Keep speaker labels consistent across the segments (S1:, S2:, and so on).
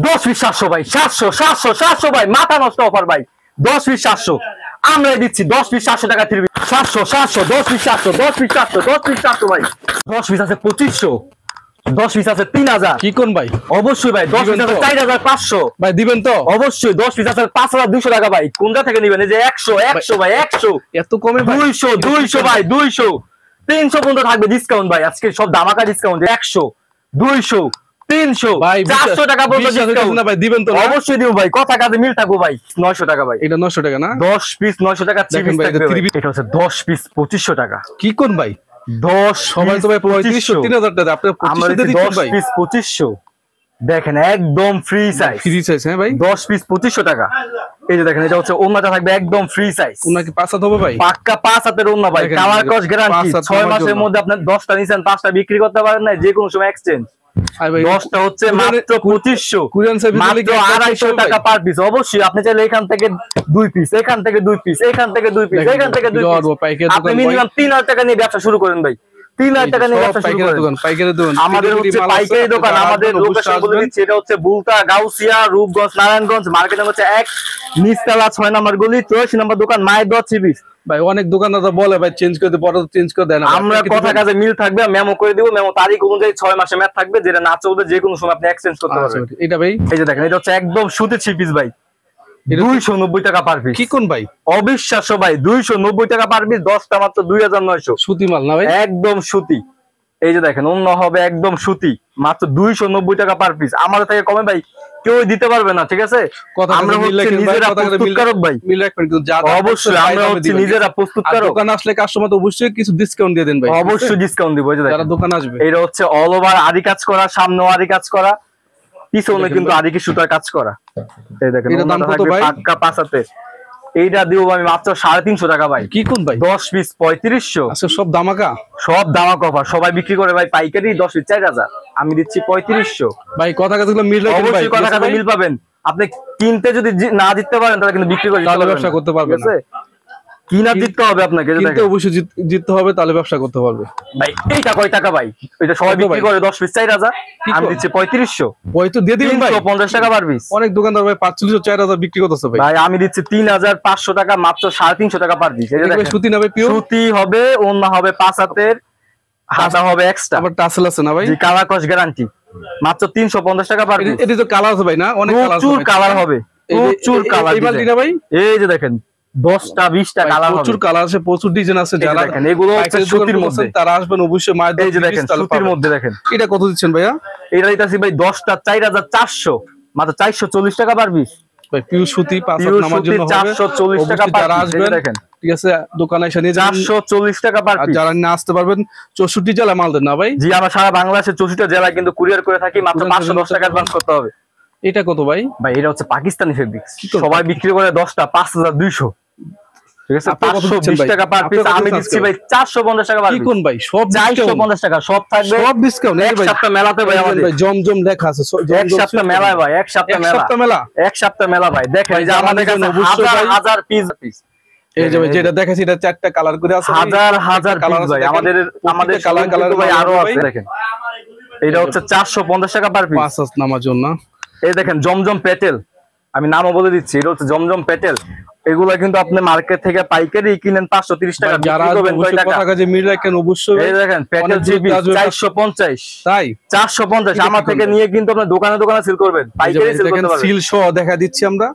S1: 10 piece 700 ভাই, 700 ভাই, মাথা নষ্ট অফার ভাই। 10 পিস 700 আমরা দিচ্ছি। 10 পিস 700 টাকা 3 পিস 700 10 পিস 700 10 পিস 700 10 পিস 700 ভাই। 10 পিস আছে 2500, 10 পিস আছে 3000।
S2: কি কোন ভাই?
S1: অবশ্যই ভাই। 10 পিস আছে 4500
S2: ভাই দিবেন তো?
S1: অবশ্যই। 10 পিস আছে 5200 টাকা ভাই। কোনটা থেকে নেবেন? এই যে 100 ভাই, 100
S2: এত কমে ভাই?
S1: 200 ভাই, 200 300 পর্যন্ত থাকবে ডিসকাউন্ট ভাই। আজকে সব ধামাকা ডিসকাউন্ট। 100 200 300
S2: ভাই
S1: 400 টাকা পর্যন্ত ডিসকাউন্ট
S2: না ভাই, দিবেন তো?
S1: অবশ্যই দিব ভাই। কথা কাজে মিল থাকবো ভাই। 900 টাকা ভাই।
S2: এটা 900 টাকা না?
S1: 10 পিস 900 টাকা।
S2: দেখেন ভাই, এটা
S1: এটা হচ্ছে 10 পিস 2500 টাকা।
S2: কি কোন ভাই?
S1: 10
S2: সবাই তো ভাই 3500 3000 টাকা, আপনি 2500 দিয়ে দিচ্ছেন
S1: 10
S2: ভাই।
S1: পিস 2500 দেখেন একদম ফ্রি সাইজ।
S2: ফ্রি সাইজ হ্যাঁ ভাই।
S1: 10 পিস 2500 টাকা। এই যে দেখেন, এটা হচ্ছে ওন্নাটা থাকবে একদম ফ্রি সাইজ।
S2: ওন্না কি 5 হাত হবে ভাই?
S1: পাক্কা 5 হাতের ওন্না ভাই।
S2: দেখেন,
S1: কালার কস গ্যারান্টি।
S2: 5 হাত
S1: 6
S2: আমার
S1: মাসের
S2: জন্য।
S1: মধ্যে আপনি 10টা নিছেন 5টা বিক্রি করতে পারেন না, যে কোনো সময় এক্সচেঞ্জ।
S2: আই ভাই
S1: 10টা হচ্ছে মাত্র 2500।
S2: কুরিয়ান সার্ভিস দিলে কি
S1: মাত্র 250 টাকা পার পিস। অবশ্যই আপনি চাইলে এখান থেকে 2 পিস, এখান থেকে 2 পিস, এখান থেকে 2 পিস, এখান থেকে 2 পিস, আপনি মিনিমাম 3000 টাকা নিয়ে ব্যবসা শুরু করেন ভাই। 3000 টাকা নিয়ে ব্যবসা শুরু করেন।
S2: পাইকারি দোকান।
S1: আমাদের হচ্ছে পাইকারি দোকান। আমাদের লোকেশন বলে দিচ্ছি, এটা হচ্ছে বুলতা, গাউসিয়া, রূপগঞ্জ, নারায়ণগঞ্জ। মার্কেট হচ্ছে 1 নিচতলা 6 নম্বর গলি 83 নম্বর দোকান, মায়ের দোয়া চিবিস।
S2: ভাই অনেক দোকানদার বলে ভাই চেঞ্জ করে দিতে, পরে চেঞ্জ করে দেয় না।
S1: আমরা কথা কাজে মিল থাকবে, মেমো করে দিব। মেমো তারিখ অনুযায়ী 6 মাসে ম্যাথ থাকবে, যেটা না চলবে যে কোনো সময় আপনি এক্সচেঞ্জ করতে পারবেন।
S2: এটা ভাই,
S1: এই যে দেখেন, এটা হচ্ছে একদম সুতি 3 পিস ভাই। 290 টাকা পার পিস।
S2: কি কোন ভাই?
S1: অবিশ্বাস্য ভাই। 290 টাকা পার পিস। 10টা মাত্র 2900।
S2: সুতি মাল না ভাই?
S1: একদম সুতি। এই যে দেখেন, অন্য হবে একদম সুতি, মাত্র 290 টাকা পার পিস। আমাদের থেকে কমে ভাই কেউ দিতে পারবে না, ঠিক আছে? আমরা হচ্ছে নিজেরা প্রস্তুতকারক ভাই।
S2: মিল রাখবেন কিন্তু যা
S1: অবশ্যই আমরা হচ্ছে নিজেরা প্রস্তুতকারক।
S2: দোকান আসলে কাস্টমার তো অবশ্যই কিছু ডিসকাউন্ট দিয়ে দেন ভাই।
S1: অবশ্যই ডিসকাউন্ট দিব। এই যে
S2: যারা
S1: দেখেন,
S2: দোকান আসবে।
S1: এটা হচ্ছে অল ওভার আরি কাজ করা, সামনেও আরি কাজ করা, পিছনে কিন্তু আরি কি সুতার কাজ করা। এই দেখেন,
S2: এটার দাম কত ভাই?
S1: পাক্কা 5 হাতে। এইটা দিব আমি মাত্র 350 টাকা ভাই।
S2: কি কোন ভাই?
S1: 10 পিস 3500।
S2: আচ্ছা সব দামাকা?
S1: সব দামাক অফার। সবাই বিক্রি করে ভাই পাইকারি 10 পিস 4000, আমি দিচ্ছি 3500
S2: ভাই। কথা কথাগুলো মিল রাখবেন ভাই।
S1: অবশ্যই কথা কথা মিল পাবেন। আপনি কিনতে যদি না জিততে পারেন তাহলে কিন্তু বিক্রি করে
S2: তাহলে ব্যবসা করতে পারবেন না।
S1: কিনা জিততে হবে আপনাকে।
S2: কিনতে অবশ্যই জিততে হবে, তাহলে ব্যবসা করতে পারবে
S1: ভাই। এইটা কয় টাকা ভাই? এটা সবাই বিক্রি করে 10 পিস 4000, আমি দিচ্ছি 3500।
S2: ওই তো দিয়ে দিবেন ভাই।
S1: 350 টাকা পার পিস।
S2: অনেক দোকানদার ভাই 4500 4000 বিক্রি করতেছে ভাই।
S1: ভাই আমি দিচ্ছি 3500 টাকা, মাত্র 350 টাকা পার পিস। এই যে দেখেন,
S2: সুতি না ভাই? পিওর
S1: সুতি হবে, ওন্না হবে 5 হাতের, হাতা হবে এক্সট্রা,
S2: আবার টাসেল আছে না ভাই?
S1: জি, কালার কস গ্যারান্টি। মাত্র 350 টাকা পার পিস।
S2: এটা তো কালার আছে ভাই না? অনেক কালার আছে।
S1: প্রচুর কালার হবে, প্রচুর কালার।
S2: এই বালতি না ভাই?
S1: এই যে দেখেন 10টা 20টা কালার হবে।
S2: প্রচুর কালার আছে, প্রচুর ডিজাইন আছে। যারা
S1: দেখেন এগুলো হচ্ছে সুতির মধ্যে,
S2: তারা আসবেন অবশ্যই মায়ের দোকানে।
S1: এই যে দেখেন সুতির মধ্যে দেখেন।
S2: এটা কত দিচ্ছেন ভাইয়া?
S1: এটা দিতেছি ভাই 10টা 4400, মাত্র 440 টাকা পার পিস
S2: ভাই। পিওর সুতি 5 হাত নামার জন্য হবে
S1: 440 টাকা পার
S2: যারা
S1: পিস।
S2: আসবেন
S1: দেখেন,
S2: ঠিক আছে, দোকানে এসে নিয়ে যাবেন
S1: 440 টাকা পার
S2: আর
S1: পিস।
S2: যারা না আসতে পারবেন 64 জেলা মাল দেন না ভাই?
S1: জি, আমরা সারা বাংলাদেশের 64টা জেলায় কিন্তু কুরিয়ার করে থাকি। মাত্র 510 টাকা অ্যাডভান্স করতে হবে।
S2: এটা কত ভাই?
S1: ভাই এটা হচ্ছে পাকিস্তানি ফেব্রিক্স। সবাই বিক্রি করে 10টা 5200, ঠিক আছে? 520 টাকা পার পিস। আমি দিচ্ছি ভাই 450 টাকা পার পিস।
S2: কি কোন ভাই? সব
S1: 450 টাকা সব থাকবে,
S2: সব ডিসকাউন্ট। এই ভাই
S1: এক সপ্তাহ মেলাতে ভাই আমাদের
S2: ভাই জমজম লেখা আছে।
S1: এক সপ্তাহ মেলায় ভাই, এক সপ্তাহ মেলা, এক সপ্তাহ মেলা ভাই। দেখেন এই যে আমাদের কাছে হাজার হাজার পিস।
S2: এই যে ভাই যেটা দেখাচ্ছি, এটা 4টা কালার করে আছে,
S1: হাজার হাজার কালার ভাই। আমাদের কালার ভাই আরো আছে। দেখেন এটা হচ্ছে 450 টাকা পার পিস।
S2: 5 হাত নামার জন্য।
S1: এই দেখেন জমজম পেটেল, আমি নামও বলে দিচ্ছি, এটা হচ্ছে জমজম পেটেল। এগুলা কিন্তু আপনি মার্কেট থেকে পাইকারি কিনেন 530 টাকা,
S2: যারা
S1: বিক্রি করবেন কয় টাকা?
S2: কথা কাজে মিল রাখেন অবশ্যই।
S1: এই দেখেন পেটেল জিবি 450,
S2: তাই
S1: 450 আমার থেকে নিয়ে কিন্তু আপনি দোকানে দোকানে সেল করবেন, পাইকারি সেল করতে পারবেন।
S2: সিল সহ দেখা দিচ্ছি আমরা।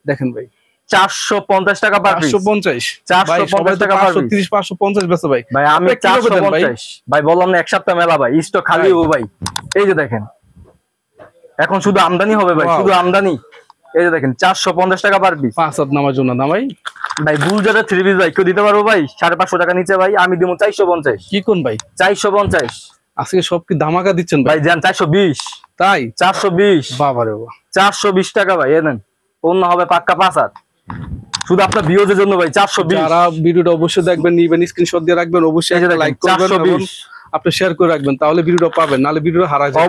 S2: দেখেন ভাই
S1: 450 টাকা পার পিস।
S2: 450
S1: 450 টাকা পার পিস।
S2: 530 550 বেচে ভাই।
S1: ভাই আমি 450 ভাই বললাম না, এক সপ্তাহ মেলা ভাই, স্টক খালি ও ভাই। এই যে দেখেন এখন শুধু আমদানি হবে ভাই, শুধু আমদানি। এই যে দেখেন 450 টাকা পার পিস।
S2: 5 হাত নামার জন্য না ভাই?
S1: ভাই গুলজারের 3 পিস ভাই কেউ দিতে পারবো ভাই? 550 টাকা নিচে ভাই আমি দিব 450।
S2: কি কোন ভাই?
S1: 450
S2: আজকে সব কি ধামাকা দিচ্ছেন ভাই?
S1: ভাই জান 420।
S2: তাই
S1: 420
S2: বাবা রে বাবা।
S1: 420 টাকা ভাই। এই নেন, অন্য হবে পাক্কা 5 হাত, শুধু আপনার ভিউজের জন্য ভাই 420।
S2: যারা ভিডিওটা অবশ্যই দেখবেন, নিবেন, স্ক্রিনশট দিয়ে রাখবেন, অবশ্যই একটা লাইক করবেন এবং আপনি শেয়ার করে রাখবেন, তাহলে ভিডিওটা পাবেন, নালে ভিডিও হারা যাবে।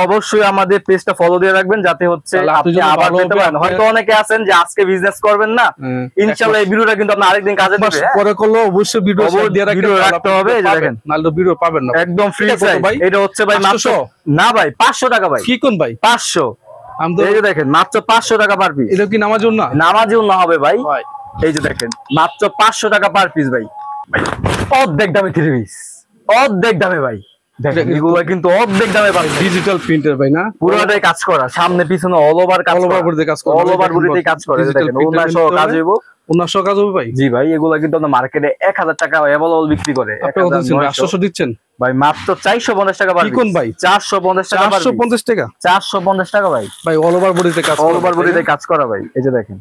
S1: অবশ্যই আমাদের পেজটা ফলো দিয়ে রাখবেন, যাতে হচ্ছে আপনি আবার পেতে পারেন। হয়তো অনেকে আছেন যে আজকে বিজনেস করবেন না, ইনশাআল্লাহ এই ভিডিওটা কিন্তু আপনি আরেকদিন কাজে দিবে।
S2: পরে করলে অবশ্যই ভিডিও দিয়ে
S1: রাখতে হবে। এই যে দেখেন
S2: নালে ভিডিও পাবেন না,
S1: একদম ফ্রি সাইজ। এটা হচ্ছে ভাই মাত্র, না ভাই 500 টাকা ভাই।
S2: কি কোন ভাই?
S1: 500
S2: আমি তো
S1: এই যে দেখেন মাত্র 500 টাকা পার পিস।
S2: এটা কি নামাজ না?
S1: নামাজিও না হবে ভাই। এই যে দেখেন মাত্র 500 টাকা পার পিস ভাই। অর্ধেক দামে 3 পিস, অর্ধেক দামে ভাই। দেখেন এগুলো কিন্তু অর্ধেক দামে পাবেন।
S2: ডিজিটাল প্রিন্টার ভাই না,
S1: পুরোটাই কাজ করা, সামনে পিছনে অল ওভার কাজ করা,
S2: অল ওভার
S1: বডিতে কাজ করে। দেখেন ওনার সহ কাজ হইব,
S2: 1900 কাজ হবে ভাই।
S1: জি ভাই, এগুলা কিন্তু আমরা মার্কেটে 1000 টাকা অ্যাভেলেবল বিক্রি করে।
S2: আপনি কত দিচ্ছেন? 800 দিচ্ছেন
S1: ভাই, মাত্র 450 টাকা পার পিস।
S2: কোন ভাই?
S1: 450 টাকা পার পিস।
S2: 450 টাকা
S1: 450 টাকা ভাই।
S2: ভাই অল ওভার বডিতে কাজ,
S1: অল ওভার বডিতে কাজ করা ভাই। এই যে দেখেন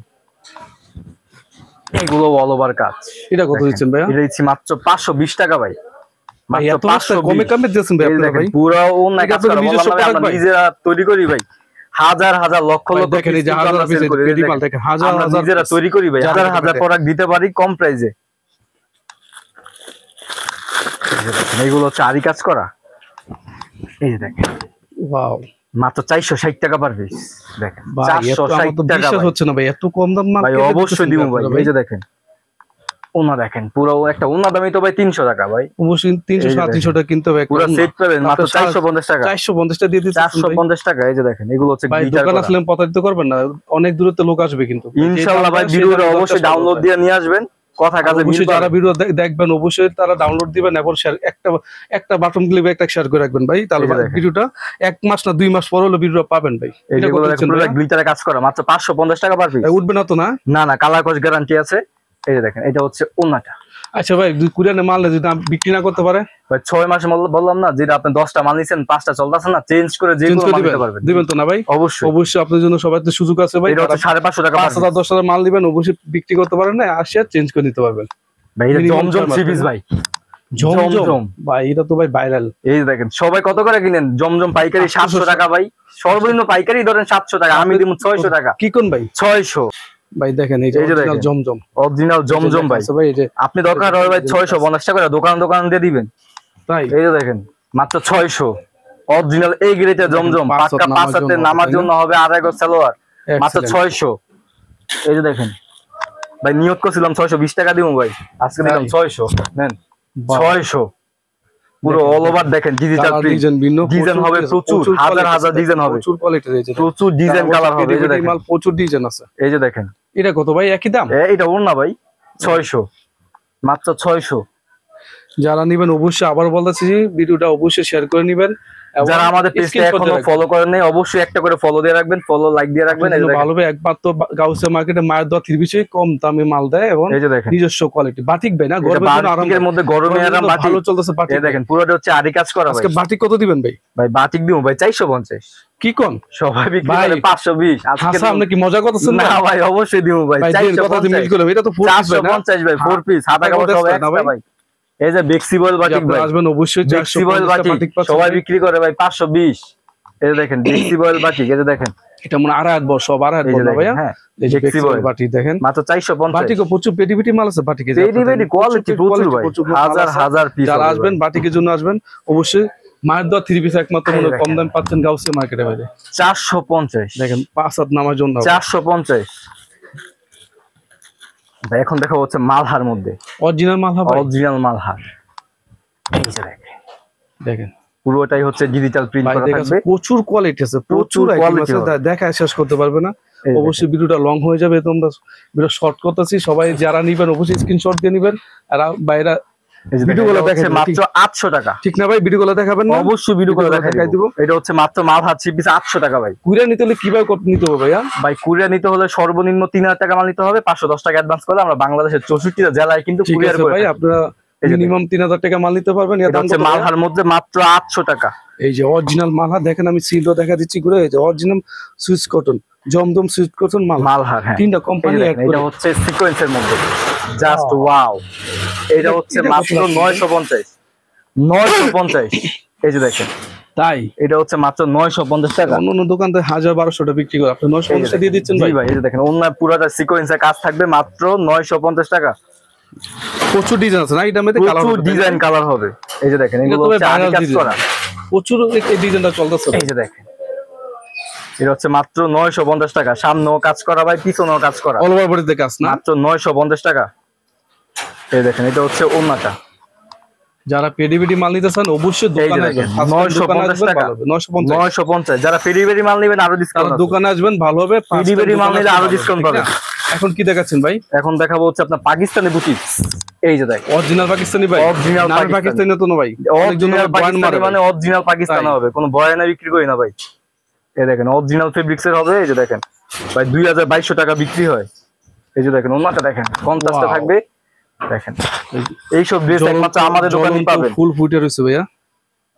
S1: এগুলো অল ওভার কাজ।
S2: এটা কত দিচ্ছেন ভাই?
S1: এটা দিচ্ছি মাত্র 520 টাকা ভাই।
S2: ভাই এত কমে কমে দিচ্ছেন ভাই আপনারা ভাই।
S1: পুরো ওন না কাজ করা,
S2: নিজস্ব প্রোডাক্ট ভাই,
S1: নিজেরা তৈরি করি ভাই। হাজার হাজার লক্ষ লক্ষ
S2: দেখেন এই যে হাজার পিস পেটি মাল দেখেন, হাজার হাজার
S1: নিজেরা তৈরি করি ভাই। হাজার হাজার প্রোডাক্ট দিতে পারি কম প্রাইসে। এইগুলো হচ্ছে আরি কাজ করা। এই যে দেখেন
S2: ওয়াও,
S1: মাত্র 460 টাকা পার পিস। দেখেন
S2: ভাই এত আমার তো বিশ্বাস হচ্ছে না ভাই, এত কম দাম মাল
S1: ভাই। অবশ্যই দিব ভাই। এই যে দেখেন ওনা, দেখেন পুরো একটা ওনা দামই তো ভাই 300 টাকা ভাই।
S2: অবশ্যই 300-350 টাকা কিনতে হবে।
S1: পুরো সেট পাবেন মাত্র 450 টাকা।
S2: 450 টাকা দিয়ে দিচ্ছেন
S1: 450 টাকা। এই যে দেখেন এগুলো হচ্ছে
S2: ভাই,
S1: গ্লিটার
S2: দোকান
S1: করা।
S2: আসলে প্রতারিত করবেন না, অনেক দূরত্বে লোক আসবে কিন্তু
S1: ইনশাআল্লাহ ভাই। ভিডিওটা অবশ্যই ডাউনলোড দিয়ে নিয়ে আসবেন, কথা কাজে মিল
S2: অবশ্যই।
S1: পাবেন।
S2: যারা ভিডিও দেখবেন অবশ্যই তারা ডাউনলোড দিবেন এবং শেয়ার, একটা বাটন ক্লিক একটা শেয়ার করে রাখবেন ভাই, তাহলে ভিডিওটা 1 মাস না 2 মাস পর হলো ভিডিও পাবেন ভাই।
S1: এটা কত দিচ্ছেন? পুরো গ্লিটারে কাজ করা, মাত্র 550 টাকা পার পিস।
S2: উঠবে না তো? না
S1: না, কালার কস গ্যারান্টি আছে। এই যে দেখেন এটা হচ্ছে ওনাটা।
S2: আচ্ছা ভাই, কুরিয়ানে মাল যদি বিক্রি না করতে পারে
S1: ভাই 6 মাসে বললাম না, যেটা আপনি 10টা মাল নিছেন 5টা চলতেছে না, চেঞ্জ করে যে কোনো মাল নিতে পারবেন।
S2: দিবেন তো না ভাই?
S1: অবশ্যই
S2: অবশ্যই, আপনার জন্য সবার তো সুযোগ আছে ভাই।
S1: এটা হচ্ছে 550 টাকা পার পিস।
S2: 5,000-10,000 মাল দিবেন, অবশ্যই বিক্রি করতে পারেন না, আসিয়া চেঞ্জ করে নিতে পারবেন
S1: ভাই। এটা জমজম 3 পিস ভাই। জমজম
S2: ভাই, এটা তো ভাই ভাইরাল।
S1: এই যে দেখেন সবাই কত করে কিনেন? জমজম পাইকারি 700 টাকা ভাই। সর্বনিম্ন পাইকারি ধরেন 700 টাকা, আমি দিব 600 টাকা।
S2: কি কোন ভাই?
S1: 600
S2: ভাই। দেখেন এই যে অরিজিনাল জমজম,
S1: অরিজিনাল জমজম ভাই।
S2: এই যে
S1: আপনি দরকার হয় ভাই 650 টাকা করে দোকান দিয়ে দিবেন।
S2: তাই
S1: এই যে দেখেন মাত্র 600 অরিজিনাল এই গ্রেডের জমজম। পাক্কা 5 হাতে নামার জন্য হবে আর এক সালোয়ার, মাত্র 600। এই যে দেখেন ভাই, নিয়ত করছিলাম 620 টাকা দিব ভাই, আজকে দিলাম 600। নেন 600। পুরো অল ওভার দেখেন ডিজিটাল প্রিন্ট। ডিজাইন হবে প্রচুর, হাজার হাজার ডিজাইন হবে,
S2: প্রচুর কোয়ালিটির, এই যে
S1: প্রচুর ডিজাইন কালার হবে। এই যে দেখেন
S2: মাল প্রচুর ডিজাইন আছে।
S1: এই যে দেখেন
S2: এটা কত ভাই? একই দাম?
S1: এটা ওর না ভাই, 600, মাত্র 600।
S2: যারা নিবেন অবশ্যই আবার বলতেছি, ভিডিওটা অবশ্যই শেয়ার করে নিবেন।
S1: যারা আমাদের পেজটা এখনো ফলো করেন নাই অবশ্যই একটা করে ফলো দিয়ে রাখবেন, ফলো লাইক দিয়ে রাখবেন। এই দেখেন
S2: ভালো ভাই, একমাত্র গাউসিয়া মার্কেটে মায়ের দোয়া 3 পিসে কম দামে মাল দেয় এবং
S1: এই যে দেখেন
S2: নিজস্ব কোয়ালিটি। বাটিক ভাই না, গরমের জন্য আরাম,
S1: বাটিকের মধ্যে গরমে আরাম, বাটিক
S2: ভালো চলতেছে বাটিক।
S1: এই দেখেন পুরোটা হচ্ছে আরি কাজ করা ভাই।
S2: আজকে বাটিক কত দিবেন ভাই?
S1: ভাই বাটিক দিমু ভাই 450।
S2: কি কোন
S1: সবাই বিক্রি করে 520। আজকে
S2: আপনি কি মজা করতেছেন?
S1: না ভাই, অবশ্যই দিমু ভাই
S2: 450। এটা তো
S1: 450 ভাই, 4 পিস হাতা কাপড় সব একটা ভাই। এই যে বেক্সিবল বাটিক ভাই,
S2: আসবেন অবশ্যই।
S1: বেক্সিবল বাটিক সবাই বিক্রি করে ভাই 520। এই যে দেখেন বেক্সিবল বাটিক। এই যে দেখেন
S2: এটা মনে আড়াইহাত বড়, সব আড়াইহাত বড় না ভাইয়া? এই যে বেক্সিবল বাটিক দেখেন মাত্র
S1: 450।
S2: বাটিকও প্রচুর পেটি পেটি মাল আছে বাটিকে,
S1: পেটি কোয়ালিটি প্রচুর ভাই, হাজার হাজার পিস।
S2: যারা আসবেন বাটিকের জন্য আসবেন অবশ্যই। মায়ের দোয়া 3 পিস একমাত্র মনে কম দাম পাচ্ছেন গাউসিয়া মার্কেটে ভাই।
S1: 450
S2: দেখেন 5 হাত নামার জন্য
S1: 450 ভাই। এখন দেখা হচ্ছে মালহার মধ্যে
S2: অরিজিনাল মালহা ভাই,
S1: অরিজিনাল মালহার। এই যে
S2: দেখেন
S1: পুরোটাই হচ্ছে ডিজিটাল প্রিন্ট করা থাকবে।
S2: প্রচুর কোয়ালিটি আছে, প্রচুর কোয়ালিটি আছে, দেখায় শেষ করতে পারবে না। অবশ্যই ভিডিওটা লং হয়ে যাবে, তোমরা ভিডিও শর্ট করতেছি। সবাই যারা নিবেন অবশ্যই স্ক্রিনশট দিয়ে নিবেন। আর বাইরা ভিডিওগুলো দেখেন
S1: মাত্র 800 টাকা।
S2: ঠিক না ভাই? ভিডিওগুলো দেখাবেন না?
S1: অবশ্যই ভিডিওগুলো দেখাই দিব। এটা হচ্ছে মাত্র মালহার 3 পিস 800 টাকা ভাই।
S2: কুরিয়ার নিতে হলে কিভাবে নিতে হবে ভাইয়া?
S1: ভাই কুরিয়ার নিতে হলে সর্বনিম্ন 3000 টাকা মাল নিতে হবে, 510 টাকা অ্যাডভান্স করলে আমরা বাংলাদেশের 64টা জেলায় কিন্তু কুরিয়ার করে
S2: ভাই। আপনারা মিনিমাম 3000 টাকা মাল নিতে পারবেন।
S1: এটা হচ্ছে মালহার মধ্যে মাত্র 800 টাকা।
S2: এই যে অরিজিনাল মালহা দেখেন, আমি সিলও দেখা দিচ্ছি ঘুরে। এই যে অরিজিনাল সুইচ কটন, জমজম সুইচ কটন মালহার, হ্যাঁ 3টা কোম্পানি।
S1: এটা হচ্ছে সিকোয়েন্সের মধ্যে, জাস্ট ওয়াও। এটা হচ্ছে মাত্র 950। 950। এই যে দেখেন,
S2: তাই
S1: এটা হচ্ছে মাত্র 950 টাকা।
S2: অন্য দোকান থেকে 1000-1200 দিয়ে বিক্রি করে, আপনি 950 দিয়ে দিচ্ছেন ভাই।
S1: ভাই এই যে দেখেন অন্য পুরোটা সিকোয়েন্সের কাজ থাকবে, মাত্র 950 টাকা।
S2: প্রচুর ডিজাইন আছে না এটা মধ্যে?
S1: প্রচুর ডিজাইন কালার হবে। এই যে দেখেন এগুলো হচ্ছে আরি কাজ করা,
S2: প্রচুর এই ডিজাইনটা চলতেছে।
S1: এই যে দেখেন এটা হচ্ছে মাত্র 950 টাকা। সামনেও কাজ করা ভাই, পিছনেও কাজ করা,
S2: অল ওভার বডিতে কাজ না,
S1: মাত্র 950 টাকা। এই দেখেন এটা হচ্ছে ওন্নাটা।
S2: যারা পেডিবিডি মাল নিতে চান অবশ্যই দোকানে আসবেন।
S1: 950 টাকা 950। যারা পেডিবেরি মাল নেবেন আরো ডিসকাউন্ট,
S2: দোকানে আসবেন ভালো হবে।
S1: পেডিবেরি মাল নিলে আরো ডিসকাউন্ট পাবেন।
S2: এখন কি দেখাচ্ছেন ভাই?
S1: এখন দেখাবো হচ্ছে আপনার পাকিস্তানি বুটিক। এই যে দেখেন
S2: অরিজিনাল পাকিস্তানি ভাই,
S1: অরিজিনাল
S2: পাকিস্তানি তো না ভাই,
S1: অরিজিনাল পাকিস্তানি মানে অরিজিনাল পাকিস্তানি হবে, কোনো বয়ানা বিক্রি করি না ভাই। এই দেখেন অরিজিনাল ফেব্রিক্স এর হবে। এই যে দেখেন ভাই 2200 টাকা বিক্রি হয়। এই যে দেখেন ওনাটা দেখেন কন্ট্রাস্টে থাকবে। দেখেন এই সব ড্রেস একমাত্র আমাদের দোকানেই পাবেন।
S2: ফুল ফুটে রয়েছে ভাইয়া,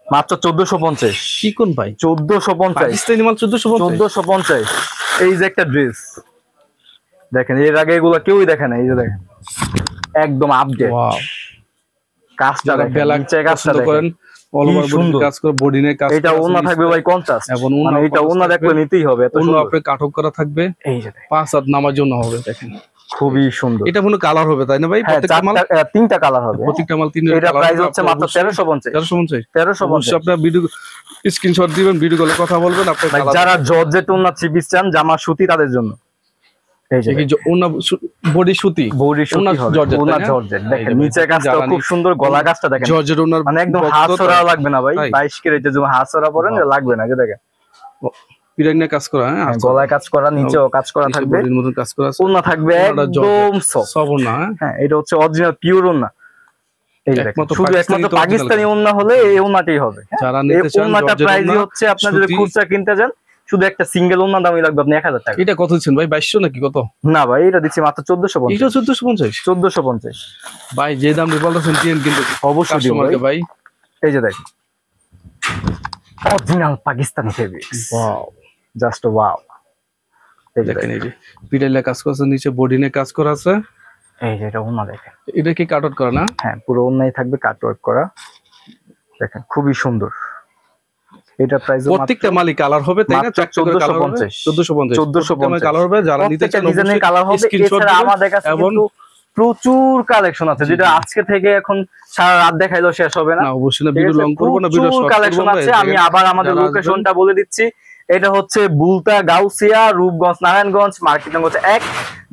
S1: মাত্র 1450।
S2: কি কোন ভাই
S1: 1450
S2: পাকিস্তানি মাল
S1: 1450। এই যে একটা ড্রেস দেখেন, এর আগে এগুলো কেউই দেখে না। এই যে দেখেন একদম আপডেট।
S2: ওয়াও,
S1: কাজটা দেখেন, নিচে কাজটা
S2: করেন অল ওভার বডি কাজ করে, বডি নে কাজ।
S1: এটা ওন্না থাকবে ভাই কন্ট্রাস্ট,
S2: এবং
S1: মানে এটা ওন্না দেখলে নিতেই হবে। এত
S2: সুন্দর
S1: সুন্দর
S2: আপনি কাটক করা থাকবে।
S1: এই যে
S2: 5 হাত নামার জন্য হবে। দেখেন
S1: খুবই সুন্দর।
S2: এটা কোনো কালার হবে তাই না ভাই?
S1: প্রত্যেকটা মাল 3টা কালার হবে।
S2: প্রত্যেকটা মাল 3
S1: এটা প্রাইস হচ্ছে মাত্র 1350।
S2: 1350 আপনারা ভিডিও স্ক্রিনশট দিবেন, ভিডিও কলে কথা বলবেন। আপনি
S1: যারা জর্জেট ওন্না থ্রি পিস চান, জামা সুতি, তাদের জন্য এই যে
S2: ওন্না বডি সুতি,
S1: বডি সুতি হবে, ওন্না জর্জেট। দেখেন নিচে কাজটা খুব সুন্দর, গলা কাজটা দেখেন
S2: জর্জেট ওন্নার
S1: মানে একদম হাত ছড়া লাগবে না ভাই। 22 কেরেটে যে হাত ছড়া পরেন লাগবে না। যে দেখেন
S2: পিরাগনে কাজ করা, হ্যাঁ
S1: গলায় কাজ করা, নিচেও কাজ করা থাকবে,
S2: বডির মতন কাজ করা আছে।
S1: ওন্না থাকবে একদম
S2: সফট ওন্না।
S1: হ্যাঁ এটা হচ্ছে অরিজিনাল পিওর ওন্না। এই দেখেন শুধু একমাত্র পাকিস্তানি ওন্না হলে এই ওন্নাটাই হবে।
S2: যারা নিতে চান
S1: ওন্নাটা প্রাইস হচ্ছে আপনারা যদি খুচরা কিনতে যান শুধু একটা সিঙ্গেল ওন্না দামই লাগবে আপনি 1000 টাকা।
S2: এটা কত দিচ্ছেন ভাই? 2200 নাকি কত?
S1: না ভাই এটা দিচ্ছি মাত্র 1450।
S2: এটা 1450
S1: 1450
S2: ভাই, যে দাম বলতেছেন দিন কিন্তু
S1: অবশ্যই দিব
S2: ভাই।
S1: এই যে দেখেন original Pakistani fabrics.
S2: Wow,
S1: just wow. এই
S2: দেখেন এই যে পিটাইলে কাজ করা আছে, নিচে বডি নে কাজ করা আছে।
S1: এই যে এটা ওন্না দেখেন,
S2: এটা কি কাট আউট করা না?
S1: হ্যাঁ পুরো ওন্নাই থাকবে কাট ওয়ার্ক করা। দেখেন খুবই সুন্দর। এটা প্রাইস
S2: প্রত্যেকটা মালিক কালার হবে তাই না?
S1: 1450
S2: 1450 কালার হবে। যারা নিতে চান
S1: ডিজাইনের কালার হবে। এছাড়া আমাদের কাছে কিন্তু প্রচুর কালেকশন আছে, যেটা আজকে থেকে এখন সারা রাত দেখাইলেও শেষ হবে না।
S2: অবশ্যই ভিডিও লং করব না, ভিডিও শর্ট
S1: কালেকশন আছে। আমি আবার আমাদের লোকেশনটা বলে দিচ্ছি। এটা হচ্ছে বুলতা, গাউসিয়া, রূপগঞ্জ, নারায়ণগঞ্জ, মার্কেট নম্বর 1,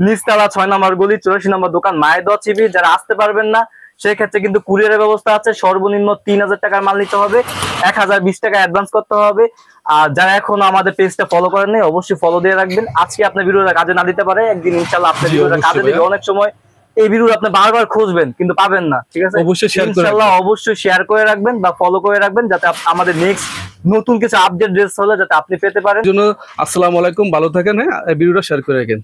S1: নিচতলা 6 নম্বর গলি, 84 নম্বর দোকান, মায়ের দোয়া চিবি। যারা আসতে পারবেন না সেক্ষেত্রে কিন্তু কুরিয়ারের ব্যবস্থা আছে। সর্বনিম্ন 3000 টাকার মাল নিতে হবে, 1020 টাকা অ্যাডভান্স করতে হবে। আর যারা এখনো আমাদের পেজটা ফলো করেন নাই অবশ্যই ফলো দিয়ে রাখবেন। আজকে আপনার ভিডিওটা কাজে না দিতে পারে, একদিন ইনশাআল্লাহ আপনার ভিডিওটা কাজে দিবে। অনেক সময় এই ভিডিও আপনি বারবার খুঁজবেন কিন্তু পাবেন না, ঠিক আছে? ইনশাআল্লাহ অবশ্যই শেয়ার করে রাখবেন বা ফলো করে রাখবেন, যাতে আমাদের নেক্সট নতুন কিছু আপডেট ড্রেস হলে যাতে আপনি পেতে পারেন।
S2: আসসালামু আলাইকুম, ভালো থাকেন। হ্যাঁ ভিডিওটা শেয়ার করে রাখেন।